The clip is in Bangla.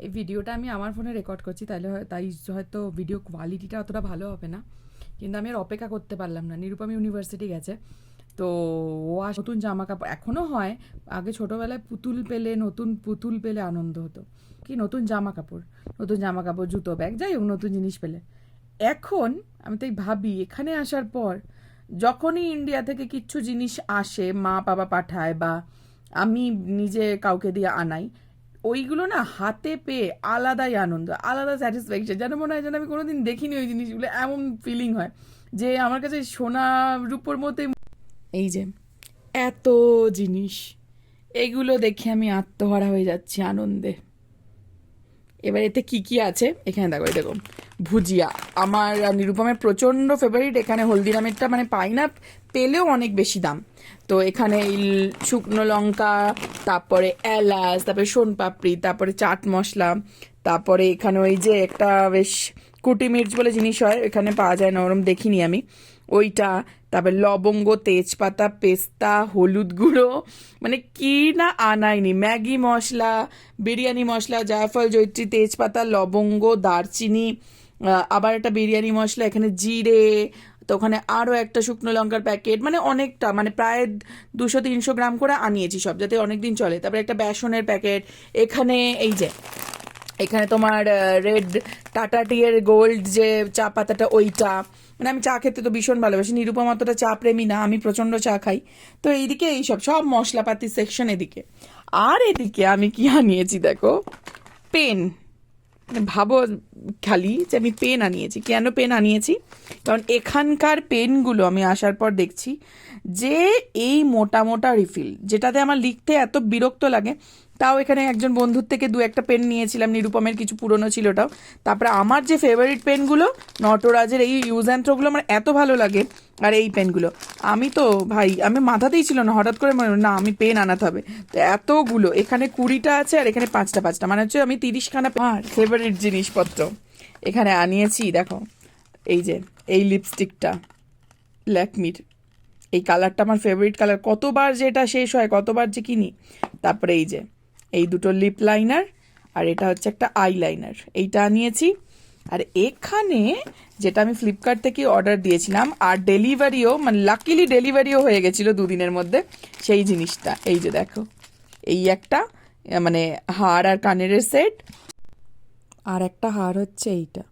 এই ভিডিওটা আমি আমার ফোনে রেকর্ড করছি, তাই হয়তো ভিডিও কোয়ালিটিটা অতটা ভালো হবে না, কিন্তু আমি আর অপেক্ষা করতে পারলাম না। নিরুপম ইউনিভার্সিটি গেছে, তো ও নতুন জামা কাপড় এখনও হয়। আগে ছোটোবেলায় নতুন পুতুল পেলে আনন্দ হতো, কি নতুন জামা কাপড় জুতো ব্যাগ যাই হোক, নতুন জিনিস পেলে। এখন আমি তাই ভাবি, এখানে আসার পর যখনই ইন্ডিয়া থেকে কিচ্ছু জিনিস আসে, মা বাবা পাঠায় বা আমি নিজে কাউকে দিয়ে আনাই, ওইগুলো না হাতে পেয়ে আলাদাই আনন্দ, আলাদা স্যাটিসফ্যাকশন, যেন মনে হয় যেন আমি কোনোদিন দেখিনি ওই জিনিসগুলো, এমন ফিলিং হয় যে আমার কাছে সোনা রূপোর মতোই। এই যে এত জিনিস, এগুলো দেখে আমি আত্মহারা হয়ে যাচ্ছি আনন্দে। এবার এতে কি কি আছে এখানে দেখো, এই দেখো ভুজিয়া, আমার আর নিরুপমের প্রচণ্ড ফেভারিট। এখানে হলদিরামেরটা মানে পাই না, পেলেও অনেক বেশি দাম। তো এখানে শুকনো লঙ্কা, তারপরে এলাচ, তারপরে সোনপাপড়ি, তারপরে চাট মশলা, তারপরে এখানে ওই যে একটা বেশ কুটি মির্চ বলে জিনিস হয়, এখানে পাওয়া যায় না, ওরম দেখিনি আমি ওইটা, তারপরে লবঙ্গ, তেজপাতা, পেস্তা, হলুদ গুঁড়ো, মানে কি না আনায়নি, ম্যাগি মশলা, বিরিয়ানি মশলা, জায়ফল, জয়িত্রী, তেজপাতা, লবঙ্গ, দারচিনি, আবার একটা বিরিয়ানি মশলা, এখানে জিরে, তো ওখানে আরও একটা শুকনো লঙ্কার প্যাকেট, মানে অনেকটা, মানে প্রায় 200-300 গ্রাম করে আনিয়েছি সব, যাতে অনেক দিন চলে। তারপরে একটা বেসনের প্যাকেট, এখানে এই যে এখানে তোমার রেড টাটা টি এর গোল্ড যে চা পাতাটা, ওইটা, মানে আমি চা খেতে তো ভীষণ ভালোবাসি, নিরুপম অতটা চা প্রেমী না, আমি প্রচণ্ড চা খাই। তো এইদিকে এইসব সব মশলাপাতির সেকশন এদিকে। আর এদিকে আমি কি আনিয়েছি দেখো, পেন, মানে ভাবো খালি যে আমি পেন আনিয়েছি। কেন পেন আনিয়েছি? কারণ এখানকার পেনগুলো আমি আসার পর দেখছি যে এই মোটা মোটা রিফিল, যেটাতে আমার লিখতে এত বিরক্ত লাগে, তাও এখানে একজন বন্ধুর থেকে 2-1টা পেন নিয়েছিলাম, নিরুপমের কিছু পুরনো ছিল ওটাও। তারপরে আমার যে ফেভারিট পেনগুলো, নটরাজের এই ইউজ অ্যান্ড থ্রোগুলো আমার এত ভালো লাগে, আর এই পেনগুলো আমি তো ভাই, আমি মাথাতেই ছিল না, হঠাৎ করে মনে হলো না আমি পেন আনাতে হবে। তো এতগুলো, এখানে 20টা আছে আর এখানে 5টা, মানে হচ্ছে আমি 30খানা আর ফেভারিট জিনিসপত্র এখানে আনিয়েছি। দেখো এই যে এই লিপস্টিকটা ল্যাকমির, এই কালারটা আমার ফেভারিট কালার, কতবার যে এটা শেষ হয়, কতবার যে কিনি। তারপরে এই যে এই দুটো লিপ লাইনার, আর এটা হচ্ছে একটা আই লাইনার, এইটা আনিয়েছি। আর এখানে যেটা আমি ফ্লিপকার্ট থেকে অর্ডার দিয়েছিলাম, আর ডেলিভারিও, মানে লাকিলি ডেলিভারিও হয়ে গেছিলো 2 দিনের মধ্যে, সেই জিনিসটা এই যে দেখো, এই একটা মানে হার আর কানের সেট, আর একটা হার হচ্ছে এইটা,